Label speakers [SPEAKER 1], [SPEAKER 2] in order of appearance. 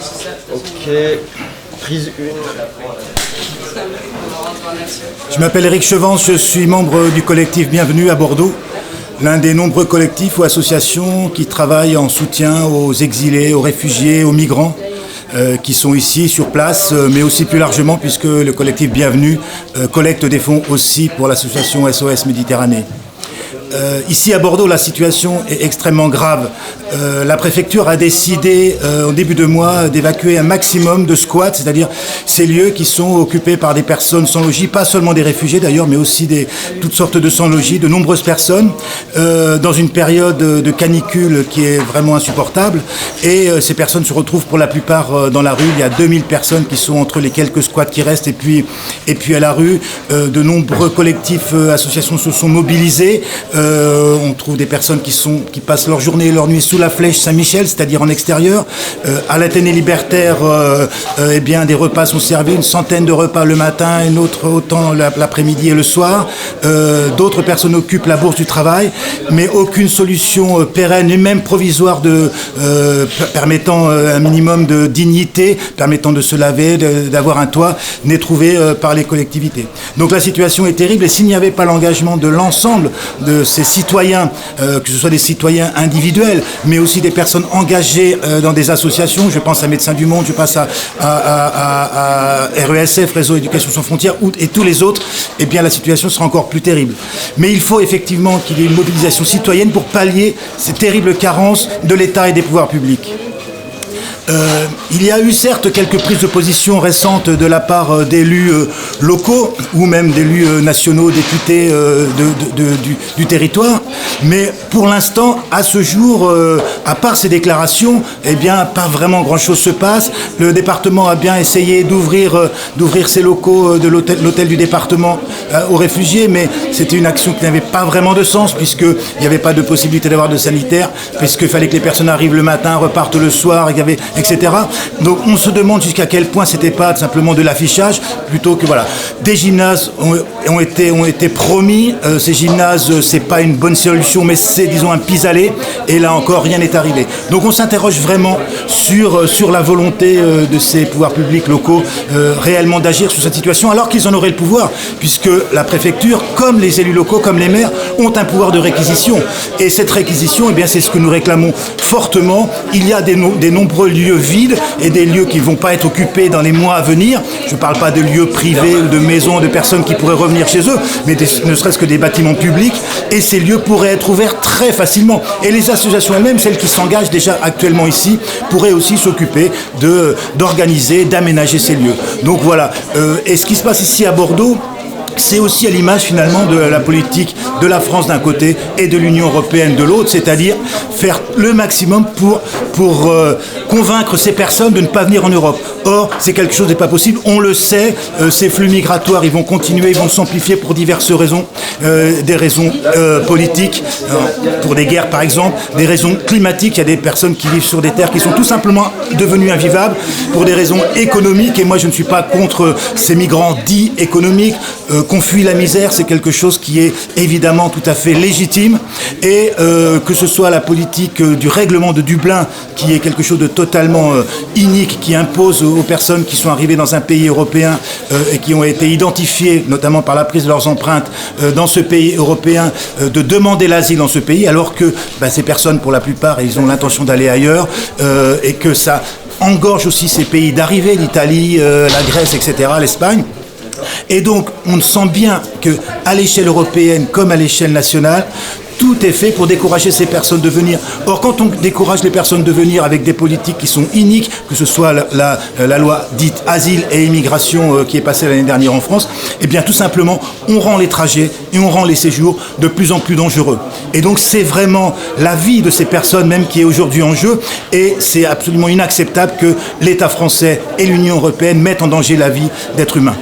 [SPEAKER 1] Ok, prise 1.
[SPEAKER 2] Je m'appelle Éric Chevance, je suis membre du collectif Bienvenue à Bordeaux, l'un des nombreux collectifs ou associations qui travaillent en soutien aux exilés, aux réfugiés, aux migrants qui sont ici sur place, mais aussi plus largement puisque le collectif Bienvenue collecte des fonds aussi pour l'association SOS Méditerranée. Ici à Bordeaux, la situation est extrêmement grave. La préfecture a décidé en début de mois d'évacuer un maximum de squats, c'est-à-dire ces lieux qui sont occupés par des personnes sans logis, pas seulement des réfugiés d'ailleurs, mais aussi toutes sortes de sans logis, de nombreuses personnes, dans une période de canicule qui est vraiment insupportable. Et ces personnes se retrouvent pour la plupart dans la rue. Il y a 2000 personnes qui sont entre les quelques squats qui restent et puis à la rue. De nombreux collectifs, associations se sont mobilisés. On trouve des personnes qui passent leur journée et leur nuit sous la flèche Saint-Michel, c'est-à-dire en extérieur. À l'Athénée libertaire, eh bien, des repas sont servis, une centaine de repas le matin, une autre autant l'après-midi et le soir. D'autres personnes occupent la bourse du travail, mais aucune solution pérenne et même provisoire permettant un minimum de dignité, permettant de se laver, d'avoir un toit, n'est trouvée par les collectivités. Donc la situation est terrible et s'il n'y avait pas l'engagement de l'ensemble de ces citoyens, que ce soit des citoyens individuels, mais aussi des personnes engagées dans des associations, je pense à Médecins du Monde, je pense à RESF, Réseau Éducation Sans Frontières, et tous les autres, eh bien la situation sera encore plus terrible. Mais il faut effectivement qu'il y ait une mobilisation citoyenne pour pallier ces terribles carences de l'État et des pouvoirs publics. Il y a eu certes quelques prises de position récentes de la part d'élus locaux ou même d'élus nationaux, députés du territoire, mais pour l'instant, à ce jour, à part ces déclarations, eh bien, pas vraiment grand-chose se passe. Le département a bien essayé d'ouvrir ses locaux de l'hôtel du département aux réfugiés, mais c'était une action qui n'avait pas vraiment de sens puisqu'il n'y avait pas de possibilité d'avoir de sanitaire, puisqu'il fallait que les personnes arrivent le matin, repartent le soir, etc. Donc on se demande jusqu'à quel point c'était pas simplement de l'affichage, plutôt que voilà. Des gymnases ont été promis. Ces gymnases, c'est pas une bonne solution, mais c'est disons un pis-aller. Et là encore, rien n'est arrivé. Donc on s'interroge vraiment sur la volonté de ces pouvoirs publics locaux réellement d'agir sur cette situation, alors qu'ils en auraient le pouvoir, puisque la préfecture, comme les élus locaux, comme les maires, ont un pouvoir de réquisition. Et cette réquisition, eh bien, c'est ce que nous réclamons fortement. Il y a des nombreux lieux vides et des lieux qui ne vont pas être occupés dans les mois à venir. Je ne parle pas de lieux privés ou de maisons de personnes qui pourraient revenir chez eux, mais ne serait-ce que des bâtiments publics. Et ces lieux pourraient être ouverts très facilement. Et les associations elles-mêmes, celles qui s'engagent déjà actuellement ici, pourraient aussi s'occuper d'organiser, d'aménager ces lieux. Donc voilà. Et ce qui se passe ici à Bordeaux, c'est aussi à l'image finalement de la politique de la France d'un côté et de l'Union européenne de l'autre, c'est-à-dire faire le maximum pour convaincre ces personnes de ne pas venir en Europe. Or, c'est quelque chose n'est pas possible, on le sait, ces flux migratoires, ils vont continuer, ils vont s'amplifier pour diverses raisons, des raisons politiques, pour des guerres par exemple, des raisons climatiques, il y a des personnes qui vivent sur des terres qui sont tout simplement devenues invivables, pour des raisons économiques, et moi je ne suis pas contre ces migrants dits économiques, qu'on fuit la misère, c'est quelque chose qui est évidemment tout à fait légitime, et que ce soit la politique du règlement de Dublin, qui est quelque chose de totalement inique, qui impose aux personnes qui sont arrivées dans un pays européen et qui ont été identifiées, notamment par la prise de leurs empreintes dans ce pays européen, de demander l'asile dans ce pays, alors que ces personnes, pour la plupart, ils ont l'intention d'aller ailleurs, et que ça engorge aussi ces pays d'arrivée, l'Italie, la Grèce, etc., l'Espagne. Et donc, on sent bien qu'à l'échelle européenne comme à l'échelle nationale, tout est fait pour décourager ces personnes de venir. Or, quand on décourage les personnes de venir avec des politiques qui sont iniques, que ce soit la loi dite asile et immigration qui est passée l'année dernière en France, eh bien tout simplement, on rend les trajets et on rend les séjours de plus en plus dangereux. Et donc c'est vraiment la vie de ces personnes même qui est aujourd'hui en jeu, et c'est absolument inacceptable que l'État français et l'Union européenne mettent en danger la vie d'êtres humains.